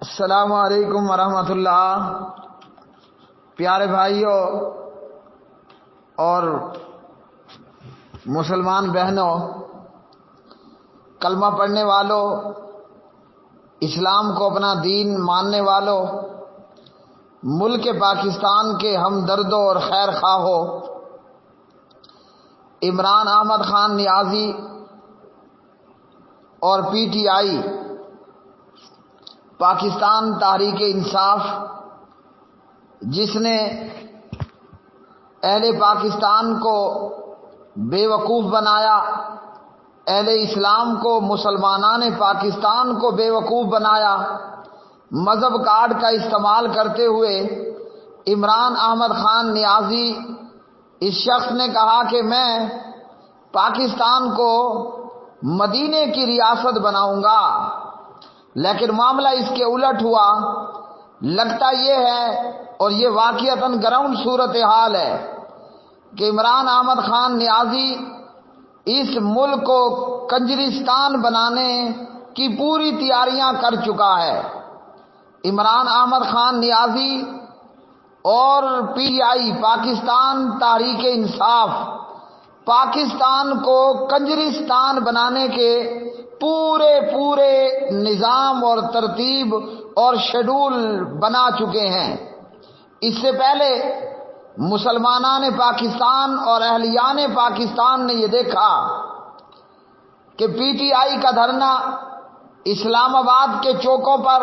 السلام علیکم ورحمۃ اللہ۔ پیارے بھائیوں اور مسلمان بہنوں، کلمہ پڑھنے والوں، اسلام کو اپنا دین ماننے والوں، ملک پاکستان کے ہمدردوں اور خیر خواہوں، عمران احمد خان نیازی اور P T I Pakistan Tehreek Insaf, جس نے اہل پاکستان کو بے وقوف بنایا، اہل اسلام کو، مسلمانان پاکستان کو بے وقوف بنایا، مذہب کارڈ کا استعمال کرتے ہوئے عمران احمد خان نیازی اس شخص نے کہا کہ میں پاکستان کو مدینے کی ریاست بناؤں گا، لیکن معاملہ اس کے الٹ ہوا۔ لگتا یہ ہے اور یہ واقعتاً گراؤنڈ صورتحال ہے کہ عمران احمد خان نیازی اس ملک کو کنجرستان بنانے کی پوری تیاریاں کر چکا ہے۔ عمران احمد خان نیازی اور P T I Pakistan Tehreek Insaf Pakistan کو کنجرستان بنانے کے پورے نظام اور ترتیب اور شیڈول بنا چکے ہیں۔ اس سے پہلے مسلمانان پاکستان اور اہلیان پاکستان نے یہ دیکھا کہ پی ٹی آئی کا دھرنا اسلام آباد کے چوکوں پر،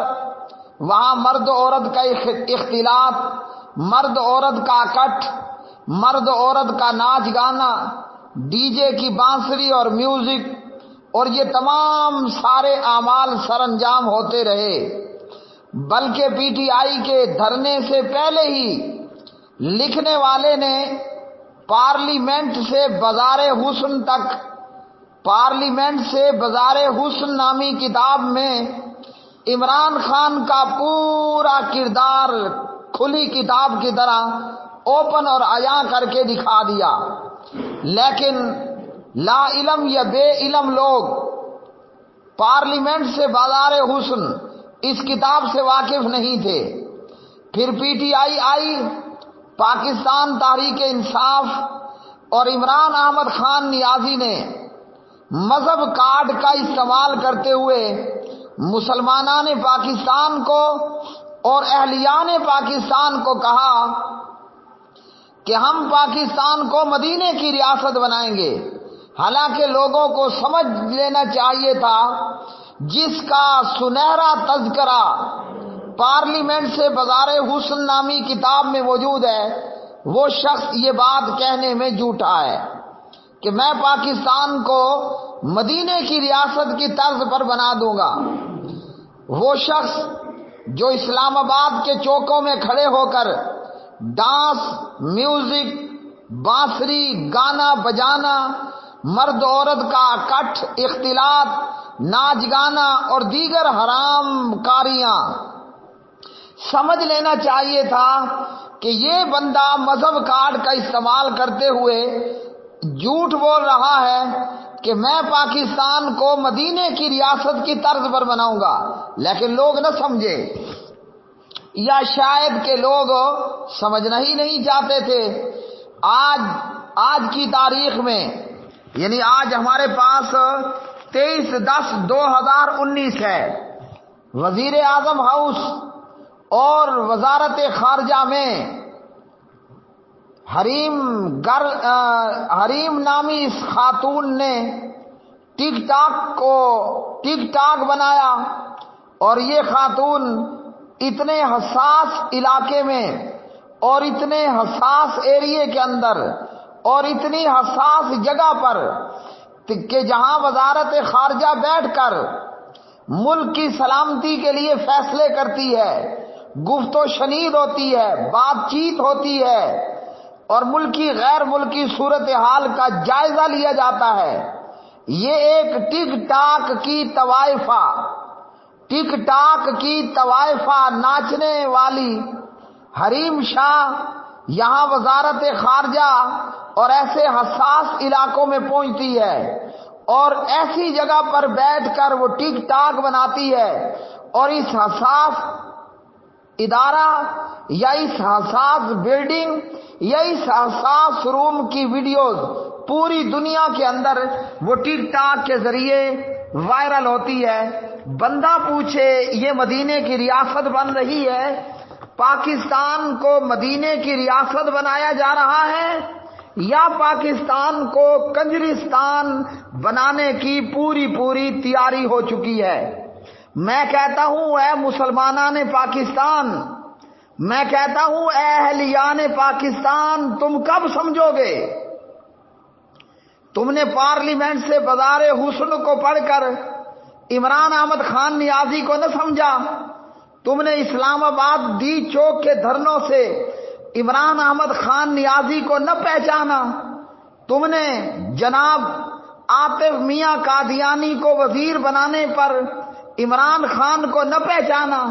وہاں مرد عورت کا اختلاط، مرد عورت کا اکٹھ، مرد عورت کا ناچ گانا، ڈی جے کی بانسری اور میوزک اور یہ تمام سارے اعمال سر انجام ہوتے رہے، بلکہ پی ٹی آئی کے دھرنے سے پہلے ہی لکھنے والے نے پارلیمنٹ سے بازار حسن تک، پارلیمنٹ سے بازار حسن نامی کتاب میں عمران خان کا پورا کردار کھلی کتاب کی طرح اوپن اور عیاں کر کے دکھا دیا، لیکن لا علم یا بے علم لوگ پارلیمنٹ سے بازار حسن اس کتاب سے واقف نہیں تھے۔ پھر پی ٹی آئی آئی، پاکستان تحریک انصاف اور عمران احمد خان نیازی نے مذہب کارڈ کا استعمال کرتے ہوئے مسلمانان پاکستان کو اور اہلیان پاکستان کو کہا کہ ہم پاکستان کو مدینے کی ریاست بنائیں گے۔ حالانکہ لوگوں کو سمجھ لینا چاہیے تھا، جس کا سنہرا تذکرہ پارلیمنٹ سے بازار حسن نامی کتاب میں موجود ہے، وہ شخص یہ بات کہنے میں جھوٹا ہے کہ میں پاکستان کو مدینے کی ریاست کی طرز پر بنا دوں گا۔ وہ شخص جو اسلام آباد کے چوکوں میں کھڑے ہو کر ڈانس، میوزک، بانسری، گانا بجانا، مرد عورت کا اکٹھ، اختلاط، ناچ گانا اور دیگر حرام کاریاں، سمجھ لینا چاہیے تھا کہ یہ بندہ مذہب کارڈ کا استعمال کرتے ہوئے جھوٹ بول رہا ہے کہ میں پاکستان کو مدینے کی ریاست کی طرز پر بناؤں گا، لیکن لوگ نہ سمجھے، یا شاید کہ لوگ سمجھنا ہی نہیں چاہتے تھے۔ آج کی تاریخ میں، یعنی آج ہمارے پاس 23/10/2019 ہے، وزیر اعظم ہاؤس اور وزارت خارجہ میں حریم نامی اس خاتون نے ٹک ٹاک بنایا، اور یہ خاتون اتنے حساس علاقے میں اور اتنے حساس ایریے کے اندر اور اتنی حساس جگہ پر کہ جہاں وزارت خارجہ بیٹھ کر ملک کی سلامتی کے لیے فیصلے کرتی ہے، گفت و شنید ہوتی ہے، بات چیت ہوتی ہے اور ملکی غیر ملکی صورتحال کا جائزہ لیا جاتا ہے، یہ ایک ٹک ٹاک کی طوائفہ ناچنے والی حریم شاہ یہاں وزارت خارجہ اور ایسے حساس علاقوں میں پہنچتی ہے اور ایسی جگہ پر بیٹھ کر وہ ٹک ٹاک بناتی ہے اور اس حساس ادارہ یا اس حساس بلڈنگ یا اس حساس روم کی ویڈیوز پوری دنیا کے اندر وہ ٹک ٹاک کے ذریعے وائرل ہوتی ہے. بندہ پوچھے یہ مدینے کی ریاست بن رہی ہے، پاکستان کو مدینے کی ریاست بنایا جا رہا ہے یا پاکستان کو کنجرستان بنانے کی پوری تیاری ہو چکی ہے؟ میں کہتا ہوں اے مسلمانان پاکستان، میں کہتا ہوں اے اہلیان پاکستان، تم کب سمجھو گے؟ تم نے پارلیمنٹ سے بازار حسن کو پڑھ کر عمران احمد خان نیازی کو نہ سمجھا، تم نے اسلام آباد ڈی چوک کے دھرنوں سے عمران احمد خان نیازی کو نہ پہچانا، تم نے جناب عاطف میاں قادیانی کو وزیر بنانے پر عمران خان کو نہ پہچانا،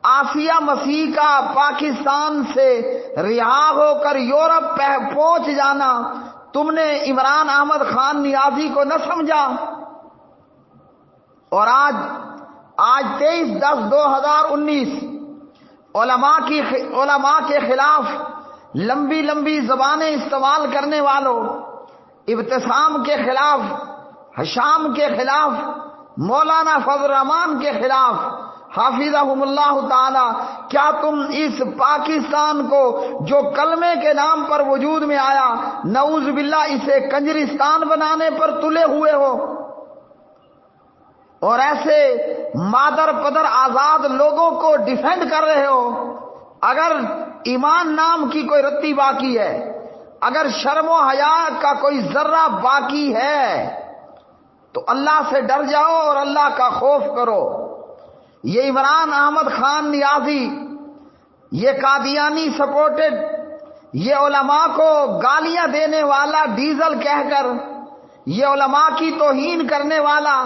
آسیہ مسیح کا پاکستان سے رہا ہو کر یورپ پہنچ جانا تم نے عمران احمد خان نیازی کو نہ سمجھا، اور آج 23/10/2019 علماء کے خلاف لمبی زبانیں استعمال کرنے والوں، ابتسام کے خلاف، حشام کے خلاف، مولانا فضل الرحمان کے خلاف حافظہم اللہ تعالی، کیا تم اس پاکستان کو جو کلمے کے نام پر وجود میں آیا، نعوذ باللہ اسے کنجرستان بنانے پر تلے ہوئے ہو؟ اور ایسے مادر پدر آزاد لوگوں کو ڈیفینڈ کر رہے ہو؟ اگر ایمان نام کی کوئی رتی باقی ہے، اگر شرم و حیا کا کوئی ذرہ باقی ہے تو اللہ سے ڈر جاؤ اور اللہ کا خوف کرو. یہ عمران احمد خان نیازی، یہ قادیانی سپورٹڈ، یہ علماء کو گالیاں دینے والا ڈیزل کہہ کر، یہ علماء کی توہین کرنے والا،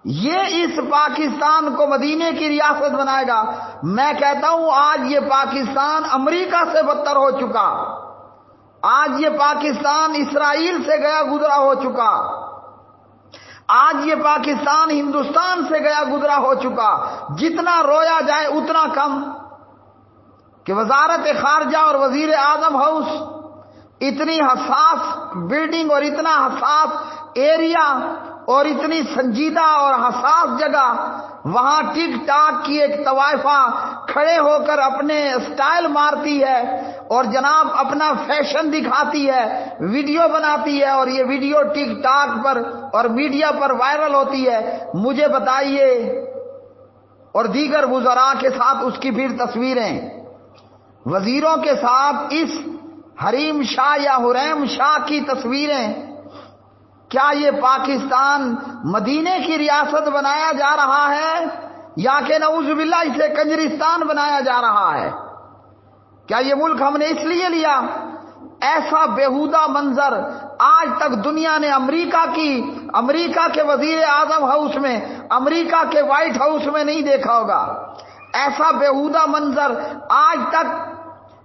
یہ اس پاکستان کو مدینے کی ریاست بنائے گا. میں کہتا ہوں آج یہ پاکستان امریکہ سے بدتر ہو چکا، آج یہ پاکستان اسرائیل سے گیا گزرا ہو چکا، آج یہ پاکستان ہندوستان سے گیا گزرا ہو چکا. جتنا رویا جائے اتنا کم کہ وزارت خارجہ اور وزیر اعظم ہاؤس اتنی حساس بلڈنگ اور اتنا حساس ایریا اور اتنی سنجیدہ اور حساس جگہ، وہاں ٹک ٹاک کی ایک طوائفہ کھڑے ہو کر اپنے سٹائل مارتی ہے اور جناب اپنا فیشن دکھاتی ہے، ویڈیو بناتی ہے، اور یہ ویڈیو ٹک ٹاک پر اور میڈیا پر وائرل ہوتی ہے. مجھے بتائیے، اور دیگر وزراء کے ساتھ اس کی پھر تصویریں، وزیروں کے ساتھ اس حریم شاہ یا حریم شاہ کی تصویریں، کیا یہ پاکستان مدینے کی ریاست بنایا جا رہا ہے یا کہ نعوذ باللہ اسے کنجرستان بنایا جا رہا ہے؟ کیا یہ ملک ہم نے اس لیے لیا؟ ایسا بیہودہ منظر آج تک دنیا نے امریکہ کے وزیر اعظم ہاؤس میں، امریکہ کے وائٹ ہاؤس میں نہیں دیکھا ہوگا. ایسا بیہودہ منظر آج تک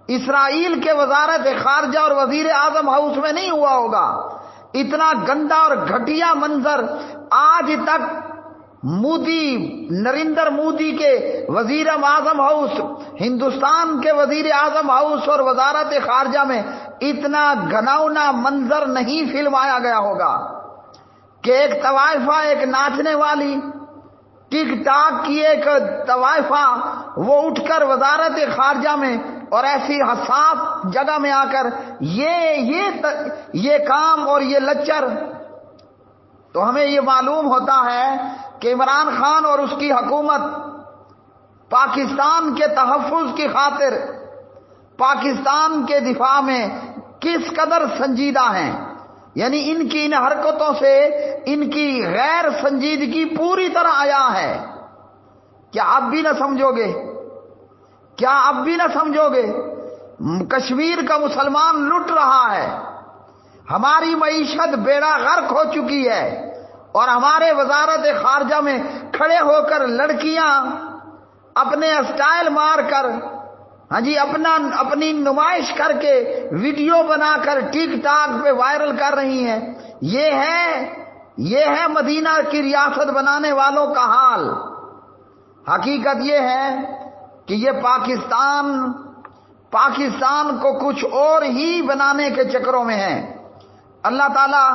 اسرائیل کے وزارت خارجہ اور وزیر اعظم ہاؤس میں نہیں ہوا ہوگا. اتنا گندا اور گھٹیا منظر آج تک نریندر مودی کے وزیر اعظم ہاؤس، ہندوستان کے وزیر اعظم ہاؤس اور وزارت خارجہ میں اتنا گھناؤنا منظر نہیں فلمایا گیا ہوگا کہ ایک طوائفہ، ایک ناچنے والی ٹک ٹاک کی ایک طوائفہ وہ اٹھ کر وزارت خارجہ میں اور ایسی حساس جگہ میں آ کر یہ کام اور یہ لچر. تو ہمیں یہ معلوم ہوتا ہے کہ عمران خان اور اس کی حکومت پاکستان کے تحفظ کی خاطر، پاکستان کے دفاع میں کس قدر سنجیدہ ہیں. یعنی ان کی ان حرکتوں سے ان کی غیر سنجیدگی پوری طرح آیا ہے. کیا اب بھی نہ سمجھو گے؟ کیا اب بھی نہ سمجھو گے؟ کشمیر کا مسلمان لٹ رہا ہے، ہماری معیشت بیڑا غرق ہو چکی ہے، اور ہمارے وزارت خارجہ میں کھڑے ہو کر لڑکیاں اپنے اسٹائل مار کر، ہاں جی، اپنی نمائش کر کے ویڈیو بنا کر ٹک ٹاک پہ وائرل کر رہی ہیں. یہ ہے مدینہ کی ریاست بنانے والوں کا حال. حقیقت یہ ہے کہ یہ پاکستان کو کچھ اور ہی بنانے کے چکروں میں ہے۔ اللہ تعالیٰ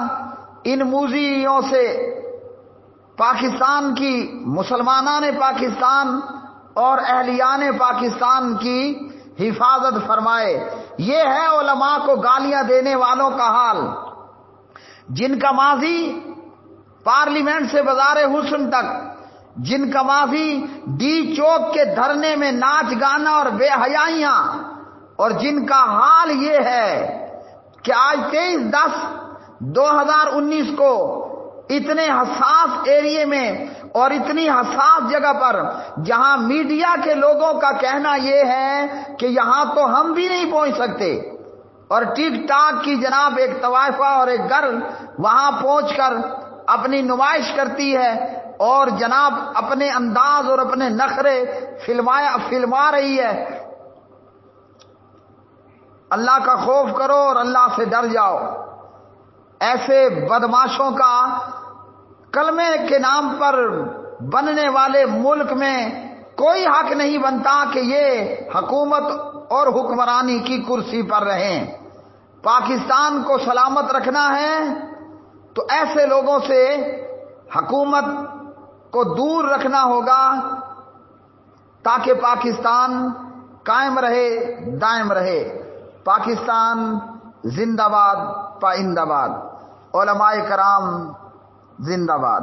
ان موذیوں سے پاکستان کی، مسلمانان پاکستان اور اہلیان پاکستان کی حفاظت فرمائے۔ یہ ہے علماء کو گالیاں دینے والوں کا حال، جن کا ماضی پارلیمنٹ سے بازار حسن تک، جن کا ماضی ڈی چوک کے دھرنے میں ناچ گانا اور بے حیائیاں، اور جن کا حال یہ ہے کہ آج 23/10/2019 کو اتنے حساس ایریے میں اور اتنی حساس جگہ پر، جہاں میڈیا کے لوگوں کا کہنا یہ ہے کہ یہاں تو ہم بھی نہیں پہنچ سکتے، اور ٹک ٹاک کی جناب ایک طوائفہ اور ایک گرل وہاں پہنچ کر اپنی نمائش کرتی ہے اور جناب اپنے انداز اور اپنے نخرے فلما رہی ہے۔ اللہ کا خوف کرو اور اللہ سے ڈر جاؤ۔ ایسے بدماشوں کا کلمے کے نام پر بننے والے ملک میں کوئی حق نہیں بنتا کہ یہ حکومت اور حکمرانی کی کرسی پر رہیں۔ پاکستان کو سلامت رکھنا ہے تو ایسے لوگوں سے حکومت کو دور رکھنا ہوگا، تاکہ پاکستان قائم رہے، دائم رہے۔ پاکستان زندہ باد، پائندہ باد، علماء کرام زندہ باد۔